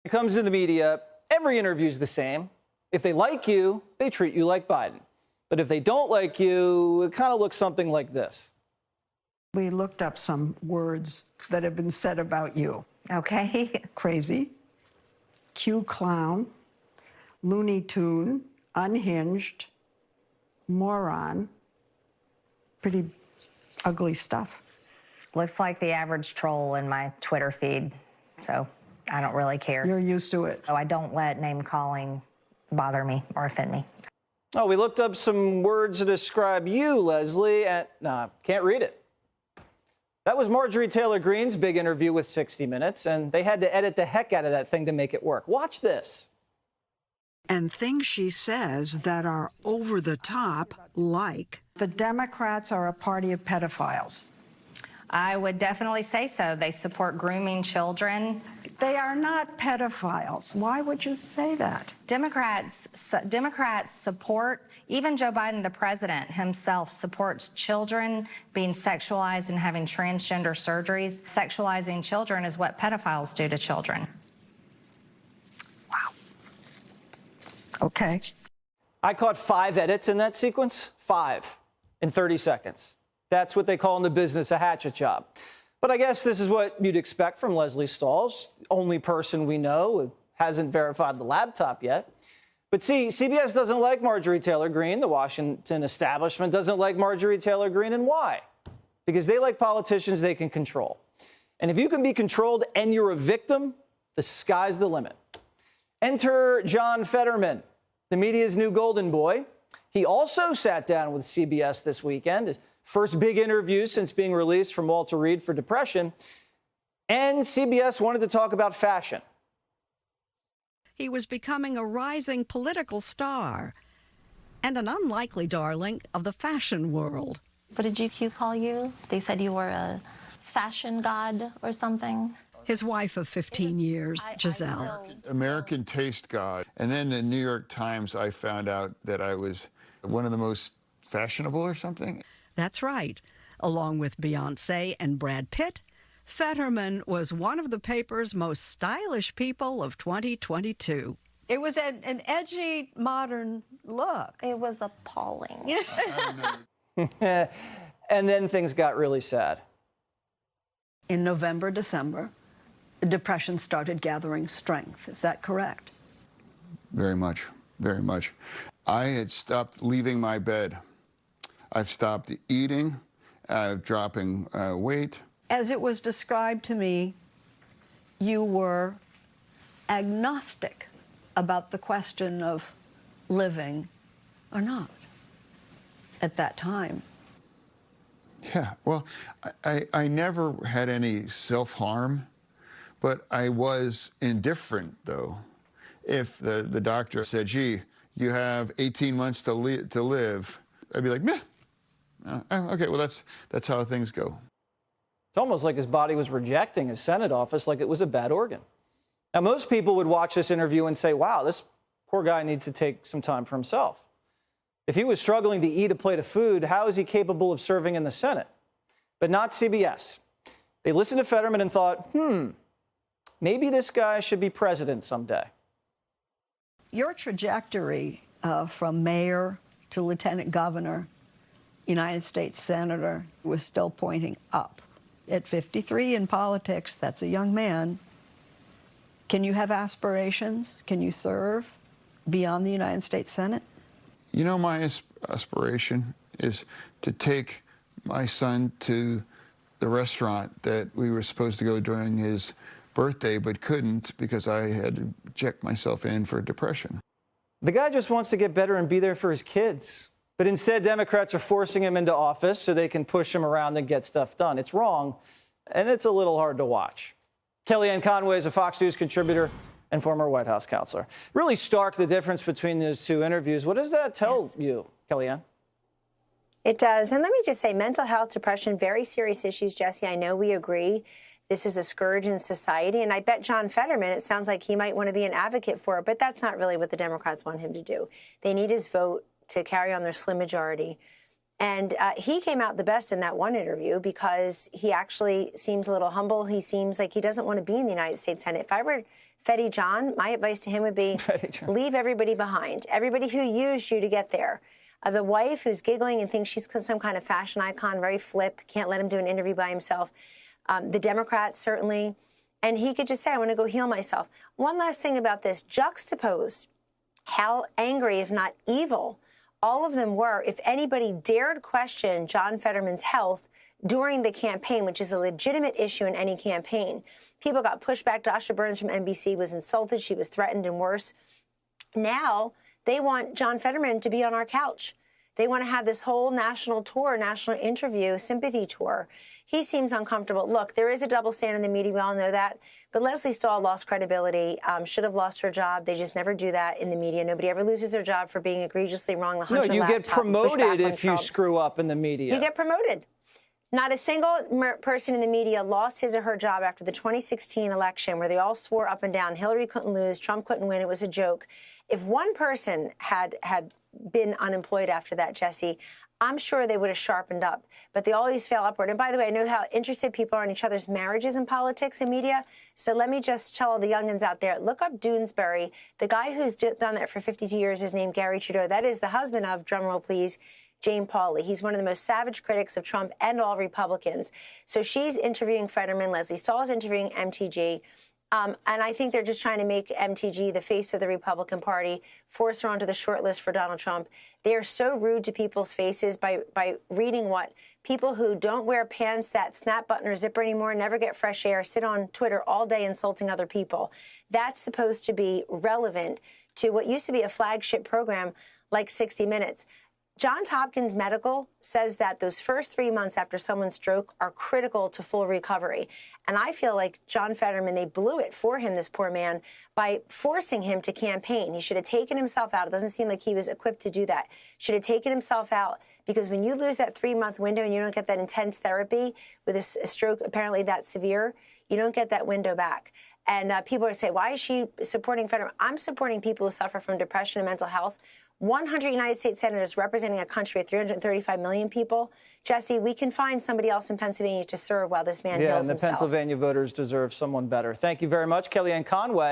It comes to the media, every interview is the same. If they like you, they treat you like Biden. But if they don't like you, it kind of looks something like this. We looked up some words that have been said about you. Okay. Crazy, Q clown, Looney Tune, unhinged, moron. Pretty ugly stuff. Looks like the average troll in my Twitter feed, so I don't really care. You're used to it. So I don't let name calling bother me or offend me. Oh, we looked up some words to describe you, Leslie, and can't read it. That was Marjorie Taylor Greene's big interview with 60 Minutes, and they had to edit the heck out of that thing to make it work. Watch this. And things she says that are over the top, like the Democrats are a party of pedophiles. I would definitely say so. They support grooming children. They are not pedophiles. Why would you say that? Democrats support, even Joe Biden, the president himself, supports children being sexualized and having transgender surgeries. Sexualizing children is what pedophiles do to children. Wow. Okay. I caught 5 edits in that sequence, 5 in 30 seconds. That's what they call in the business a hatchet job. But I guess this is what you'd expect from Leslie Stahl's, the only person we know who hasn't verified the laptop yet. But see, CBS doesn't like Marjorie Taylor Greene. The Washington establishment doesn't like Marjorie Taylor Greene. And why? Because they like politicians they can control. And if you can be controlled and you're a victim, the sky's the limit. Enter John Fetterman, the media's new golden boy. He also sat down with CBS this weekend, his first big interview since being released from Walter Reed for depression. And CBS wanted to talk about fashion. He was becoming a rising political star and an unlikely darling of the fashion world. What did GQ call you? They said you were a fashion god or something. His wife of 15 years, Giselle. American taste god. And then the New York Times, I found out that I was one of the most fashionable or something. That's right. Along with Beyoncé and Brad Pitt, Fetterman was one of the paper's most stylish people of 2022. It was an edgy, modern look. It was appalling. And then things got really sad. In November, December, depression started gathering strength. Is that correct? Very much, very much. I had stopped leaving my bed. I've stopped eating, dropping weight. As it was described to me, you were agnostic about the question of living or not at that time. Yeah, well, I never had any self-harm, but I was indifferent, though. If the doctor said, gee, you have 18 months to live, I'd be like, meh. Okay, well, that's how things go. It's almost like his body was rejecting his Senate office like it was a bad organ. Now, most people would watch this interview and say, wow, this poor guy needs to take some time for himself. If he was struggling to eat a plate of food, how is he capable of serving in the Senate? But not CBS. They listened to Fetterman and thought, maybe this guy should be president someday. Your trajectory from mayor to lieutenant governor, United States senator, was still pointing up. At 53 in politics, that's a young man. Can you have aspirations? Can you serve beyond the United States Senate? You know, my aspiration is to take my son to the restaurant that we were supposed to go during his birthday, but couldn't because I had to check myself in for depression. The guy just wants to get better and be there for his kids. But instead, Democrats are forcing him into office so they can push him around and get stuff done. It's wrong, and it's a little hard to watch. Kellyanne Conway is a Fox News contributor and former White House counselor. Really stark, the difference between those two interviews. What does that tell you, Kellyanne? It does. And let me just say, mental health, depression, very serious issues, Jesse. I know we agree. This is a scourge in society. And I bet John Fetterman, it sounds like he might want to be an advocate for it. But that's not really what the Democrats want him to do. They need his vote to carry on their slim majority. And he came out the best in that one interview because he actually seems a little humble. He seems like he doesn't want to be in the United States Senate. If I were Fetty John, my advice to him would be leave everybody behind, everybody who used you to get there. The wife who's giggling and thinks she's some kind of fashion icon, very flip, can't let him do an interview by himself. The Democrats, certainly. And he could just say, I want to go heal myself. One last thing about this, juxtapose how angry, if not evil, all of them were if anybody dared question John Fetterman's health during the campaign, which is a legitimate issue in any campaign. People got pushed back. Dasha Burns from NBC was insulted. She was threatened and worse. Now they want John Fetterman to be on our couch. They want to have this whole national tour, national interview, sympathy tour. He seems uncomfortable. Look, there is a double standard in the media. We all know that. But Leslie Stahl lost credibility, should have lost her job. They just never do that in the media. Nobody ever loses their job for being egregiously wrong. No, you get promoted if you screw up in the media. You get promoted. Not a single person in the media lost his or her job after the 2016 election, where they all swore up and down Hillary couldn't lose, Trump couldn't win, it was a joke. If one person had been unemployed after that, Jesse, I'm sure they would have sharpened up. But they always fail upward. And by the way, I know how interested people are in each other's marriages in politics and media. So let me just tell all the youngins out there, look up Doonesbury. The guy who's done that for 52 years is named Gary Trudeau. That is the husband of, drumroll please, Jane Pauley. He's one of the most savage critics of Trump and all Republicans. So she's interviewing Fetterman. Leslie Stahl is interviewing MTG. And I think they're just trying to make MTG the face of the Republican Party, force her onto the short list for Donald Trump. They are so rude to people's faces by reading what people who don't wear pants that snap button or zipper anymore, never get fresh air, sit on Twitter all day insulting other people. That's supposed to be relevant to what used to be a flagship program like 60 Minutes. Johns Hopkins Medical says that those first 3 months after someone's stroke are critical to full recovery. And I feel like John Fetterman, they blew it for him, this poor man, by forcing him to campaign. He should have taken himself out. It doesn't seem like he was equipped to do that. Should have taken himself out, because when you lose that 3-month window and you don't get that intense therapy with a stroke apparently that severe, you don't get that window back. And people are saying, why is she supporting Fetterman? I'm supporting people who suffer from depression and mental health. 100 United States senators representing a country of 335 million people. Jesse, we can find somebody else in Pennsylvania to serve while this man heals himself. Yeah, and the Pennsylvania voters deserve someone better. Thank you very much, Kellyanne Conway.